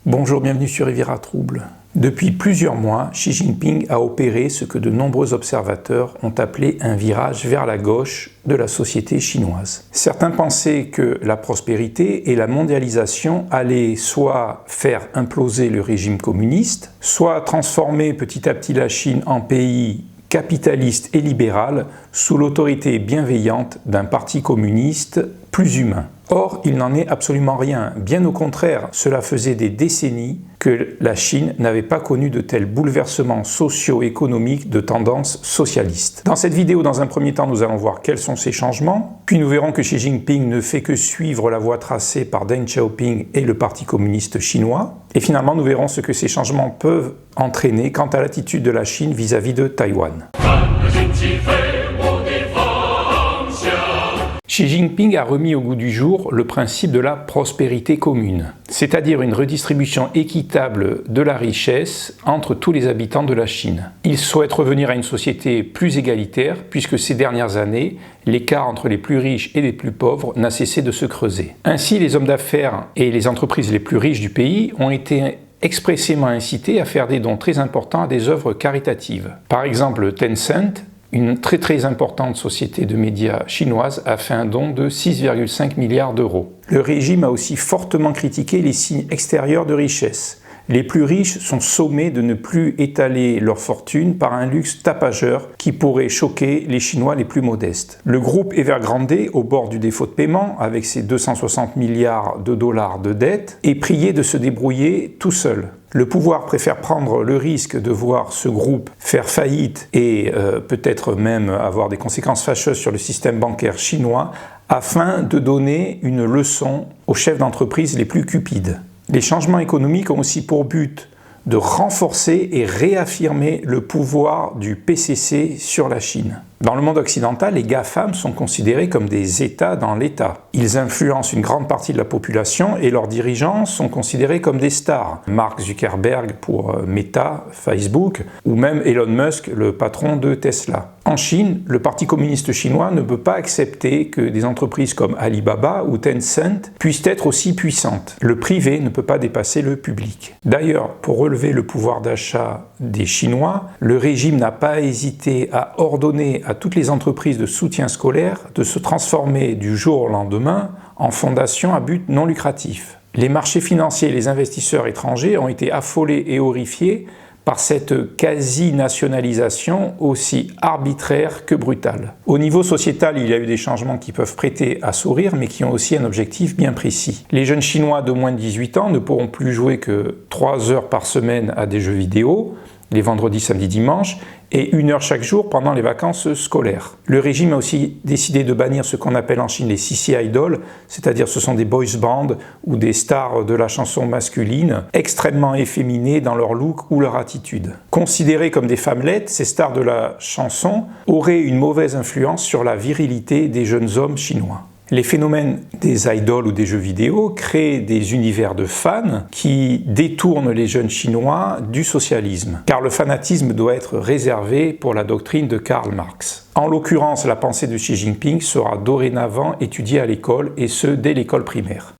Bonjour, bienvenue sur Riviera Trouble. Depuis plusieurs mois, Xi Jinping a opéré ce que de nombreux observateurs ont appelé un virage vers la gauche de la société chinoise. Certains pensaient que la prospérité et la mondialisation allaient soit faire imploser le régime communiste, soit transformer petit à petit la Chine en pays capitaliste et libéral sous l'autorité bienveillante d'un parti communiste plus humain. Or, il n'en est absolument rien. Bien au contraire, cela faisait des décennies que la Chine n'avait pas connu de tels bouleversements socio-économiques de tendance socialiste. Dans cette vidéo, dans un premier temps, nous allons voir quels sont ces changements, puis nous verrons que Xi Jinping ne fait que suivre la voie tracée par Deng Xiaoping et le Parti communiste chinois, et finalement nous verrons ce que ces changements peuvent entraîner quant à l'attitude de la Chine vis-à-vis de Taïwan. Xi Jinping a remis au goût du jour le principe de la prospérité commune, c'est-à-dire une redistribution équitable de la richesse entre tous les habitants de la Chine. Il souhaite revenir à une société plus égalitaire, puisque ces dernières années, l'écart entre les plus riches et les plus pauvres n'a cessé de se creuser. Ainsi, les hommes d'affaires et les entreprises les plus riches du pays ont été expressément incités à faire des dons très importants à des œuvres caritatives. Par exemple, Tencent, une très importante société de médias chinoise, a fait un don de 6,5 milliards d'euros. Le régime a aussi fortement critiqué les signes extérieurs de richesse. Les plus riches sont sommés de ne plus étaler leur fortune par un luxe tapageur qui pourrait choquer les Chinois les plus modestes. Le groupe Evergrande, au bord du défaut de paiement, avec ses 260 milliards de dollars de dettes, est prié de se débrouiller tout seul. Le pouvoir préfère prendre le risque de voir ce groupe faire faillite et peut-être même avoir des conséquences fâcheuses sur le système bancaire chinois afin de donner une leçon aux chefs d'entreprise les plus cupides. Les changements économiques ont aussi pour but de renforcer et réaffirmer le pouvoir du PCC sur la Chine. Dans le monde occidental, les GAFAM sont considérés comme des États dans l'État. Ils influencent une grande partie de la population et leurs dirigeants sont considérés comme des stars. Mark Zuckerberg pour Meta, Facebook, ou même Elon Musk, le patron de Tesla. En Chine, le Parti communiste chinois ne peut pas accepter que des entreprises comme Alibaba ou Tencent puissent être aussi puissantes. Le privé ne peut pas dépasser le public. D'ailleurs, pour relever le pouvoir d'achat des Chinois, le régime n'a pas hésité à ordonner à toutes les entreprises de soutien scolaire de se transformer du jour au lendemain en fondation à but non lucratif. Les marchés financiers et les investisseurs étrangers ont été affolés et horrifiés par cette quasi-nationalisation aussi arbitraire que brutale. Au niveau sociétal, il y a eu des changements qui peuvent prêter à sourire, mais qui ont aussi un objectif bien précis. Les jeunes Chinois de moins de 18 ans ne pourront plus jouer que 3 heures par semaine à des jeux vidéo, les vendredis, samedis, dimanches, et 1 heure chaque jour pendant les vacances scolaires. Le régime a aussi décidé de bannir ce qu'on appelle en Chine les CC Idols, c'est-à-dire ce sont des boys bands ou des stars de la chanson masculine, extrêmement efféminées dans leur look ou leur attitude. Considérées comme des femmelettes, ces stars de la chanson auraient une mauvaise influence sur la virilité des jeunes hommes chinois. Les phénomènes des idoles ou des jeux vidéo créent des univers de fans qui détournent les jeunes Chinois du socialisme, car le fanatisme doit être réservé pour la doctrine de Karl Marx. En l'occurrence, la pensée de Xi Jinping sera dorénavant étudiée à l'école, et ce dès l'école primaire.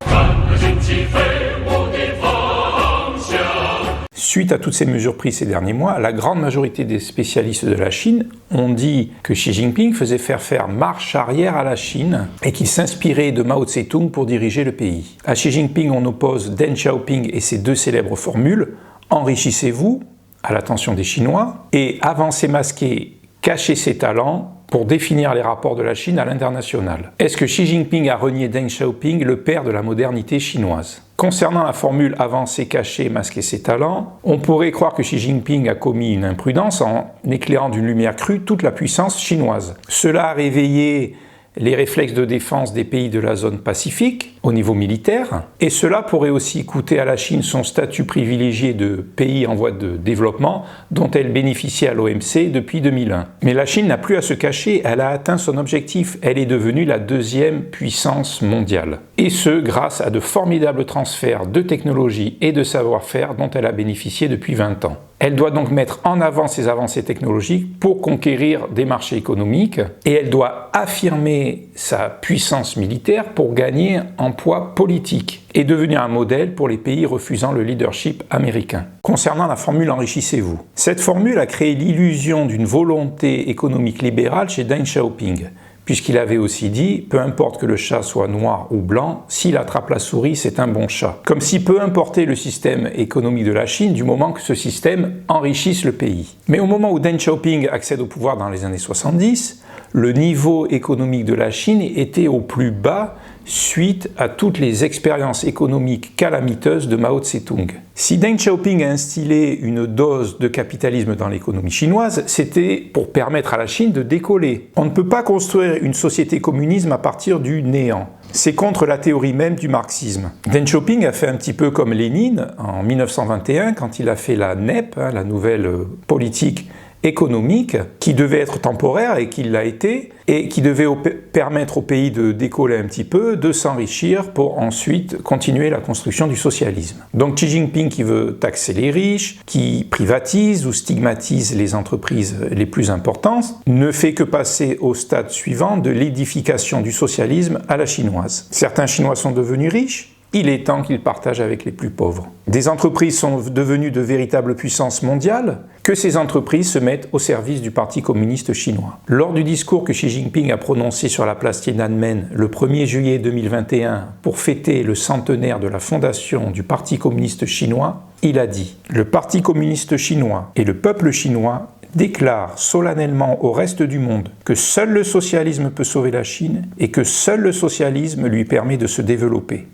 Suite à toutes ces mesures prises ces derniers mois, la grande majorité des spécialistes de la Chine ont dit que Xi Jinping faisait faire marche arrière à la Chine et qu'il s'inspirait de Mao Tse-tung pour diriger le pays. À Xi Jinping, on oppose Deng Xiaoping et ses 2 célèbres formules « Enrichissez-vous » à l'attention des Chinois et « Avancez masqué, cachez ses talents » pour définir les rapports de la Chine à l'international. Est-ce que Xi Jinping a renié Deng Xiaoping, le père de la modernité chinoise? Concernant la formule « avancer, cacher, masquer ses talents », on pourrait croire que Xi Jinping a commis une imprudence en éclairant d'une lumière crue toute la puissance chinoise. Cela a réveillé les réflexes de défense des pays de la zone Pacifique au niveau militaire, et cela pourrait aussi coûter à la Chine son statut privilégié de pays en voie de développement dont elle bénéficiait à l'OMC depuis 2001. Mais la Chine n'a plus à se cacher, elle a atteint son objectif, elle est devenue la 2e puissance mondiale. Et ce, grâce à de formidables transferts de technologie et de savoir-faire dont elle a bénéficié depuis 20 ans. Elle doit donc mettre en avant ses avancées technologiques pour conquérir des marchés économiques, et elle doit affirmer sa puissance militaire pour gagner en poids politique et devenir un modèle pour les pays refusant le leadership américain. Concernant la formule « enrichissez-vous », cette formule a créé l'illusion d'une volonté économique libérale chez Deng Xiaoping, puisqu'il avait aussi dit « peu importe que le chat soit noir ou blanc, s'il attrape la souris, c'est un bon chat ». Comme si peu importait le système économique de la Chine du moment que ce système enrichisse le pays. Mais au moment où Deng Xiaoping accède au pouvoir dans les années 70, le niveau économique de la Chine était au plus bas suite à toutes les expériences économiques calamiteuses de Mao Tse-tung. Si Deng Xiaoping a instillé une dose de capitalisme dans l'économie chinoise, c'était pour permettre à la Chine de décoller. On ne peut pas construire une société communisme à partir du néant. C'est contre la théorie même du marxisme. Deng Xiaoping a fait un petit peu comme Lénine en 1921 quand il a fait la NEP, la nouvelle politique économique, qui devait être temporaire et qui l'a été, et qui devait permettre au pays de décoller un petit peu, de s'enrichir pour ensuite continuer la construction du socialisme. Donc Xi Jinping qui veut taxer les riches, qui privatise ou stigmatise les entreprises les plus importantes, ne fait que passer au stade suivant de l'édification du socialisme à la chinoise. Certains Chinois sont devenus riches, il est temps qu'ils partagent avec les plus pauvres. Des entreprises sont devenues de véritables puissances mondiales, que ces entreprises se mettent au service du Parti communiste chinois. Lors du discours que Xi Jinping a prononcé sur la place Tiananmen le 1er juillet 2021 pour fêter le centenaire de la fondation du Parti communiste chinois, il a dit « Le Parti communiste chinois et le peuple chinois déclare solennellement au reste du monde que seul le socialisme peut sauver la Chine et que seul le socialisme lui permet de se développer. »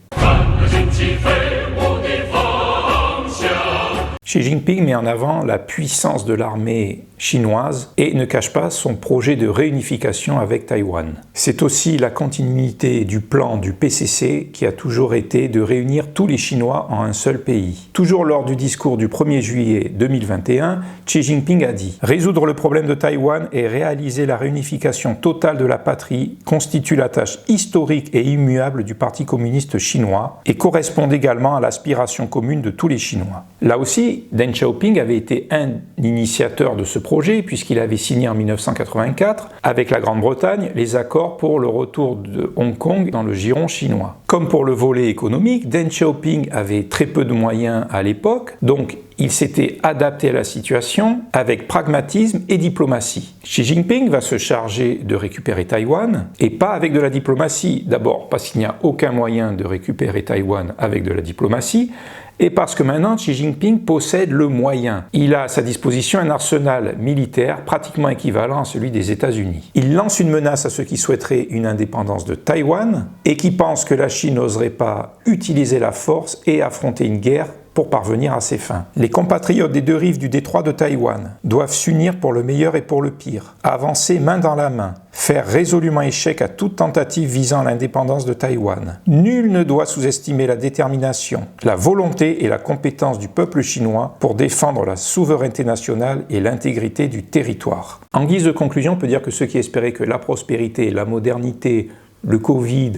Xi Jinping met en avant la puissance de l'armée chinoise et ne cache pas son projet de réunification avec Taïwan. C'est aussi la continuité du plan du PCC qui a toujours été de réunir tous les Chinois en un seul pays. Toujours lors du discours du 1er juillet 2021, Xi Jinping a dit « Résoudre le problème de Taïwan et réaliser la réunification totale de la patrie constitue la tâche historique et immuable du Parti communiste chinois et correspond également à l'aspiration commune de tous les Chinois. » Là aussi, Deng Xiaoping avait été un initiateur de ce projet puisqu'il avait signé en 1984 avec la Grande-Bretagne les accords pour le retour de Hong Kong dans le giron chinois. Comme pour le volet économique, Deng Xiaoping avait très peu de moyens à l'époque, donc il s'était adapté à la situation avec pragmatisme et diplomatie. Xi Jinping va se charger de récupérer Taïwan, et pas avec de la diplomatie. D'abord parce qu'il n'y a aucun moyen de récupérer Taïwan avec de la diplomatie, et parce que maintenant Xi Jinping possède le moyen. Il a à sa disposition un arsenal militaire pratiquement équivalent à celui des États-Unis. Il lance une menace à ceux qui souhaiteraient une indépendance de Taïwan et qui pensent que la Chine n'oserait pas utiliser la force et affronter une guerre pour parvenir à ses fins. Les compatriotes des deux rives du détroit de Taïwan doivent s'unir pour le meilleur et pour le pire, avancer main dans la main, faire résolument échec à toute tentative visant l'indépendance de Taïwan. Nul ne doit sous-estimer la détermination, la volonté et la compétence du peuple chinois pour défendre la souveraineté nationale et l'intégrité du territoire. En guise de conclusion, on peut dire que ceux qui espéraient que la prospérité, la modernité, le Covid,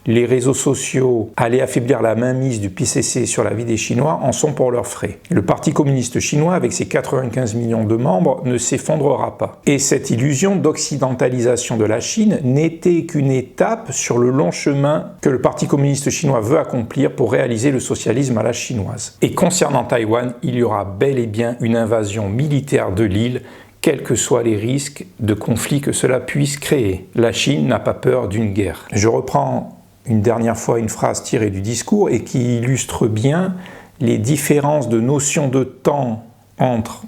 les réseaux sociaux allaient affaiblir la mainmise du PCC sur la vie des Chinois en sont pour leurs frais. Le Parti communiste chinois, avec ses 95 millions de membres, ne s'effondrera pas. Et cette illusion d'occidentalisation de la Chine n'était qu'une étape sur le long chemin que le Parti communiste chinois veut accomplir pour réaliser le socialisme à la chinoise. Et concernant Taïwan, il y aura bel et bien une invasion militaire de l'île, quels que soient les risques de conflit que cela puisse créer. La Chine n'a pas peur d'une guerre. Je reprends une dernière fois une phrase tirée du discours et qui illustre bien les différences de notion de temps entre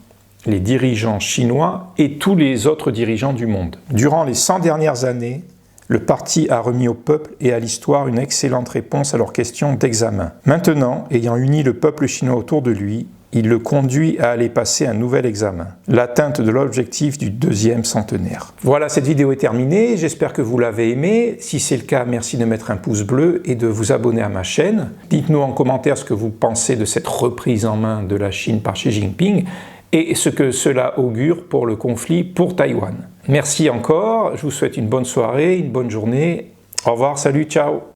les dirigeants chinois et tous les autres dirigeants du monde. Durant les 100 dernières années, le parti a remis au peuple et à l'histoire une excellente réponse à leurs questions d'examen. Maintenant, ayant uni le peuple chinois autour de lui, il le conduit à aller passer un nouvel examen, l'atteinte de l'objectif du deuxième centenaire. Voilà, cette vidéo est terminée, j'espère que vous l'avez aimée. Si c'est le cas, merci de mettre un pouce bleu et de vous abonner à ma chaîne. Dites-nous en commentaire ce que vous pensez de cette reprise en main de la Chine par Xi Jinping et ce que cela augure pour le conflit pour Taïwan. Merci encore, je vous souhaite une bonne soirée, une bonne journée. Au revoir, salut, ciao!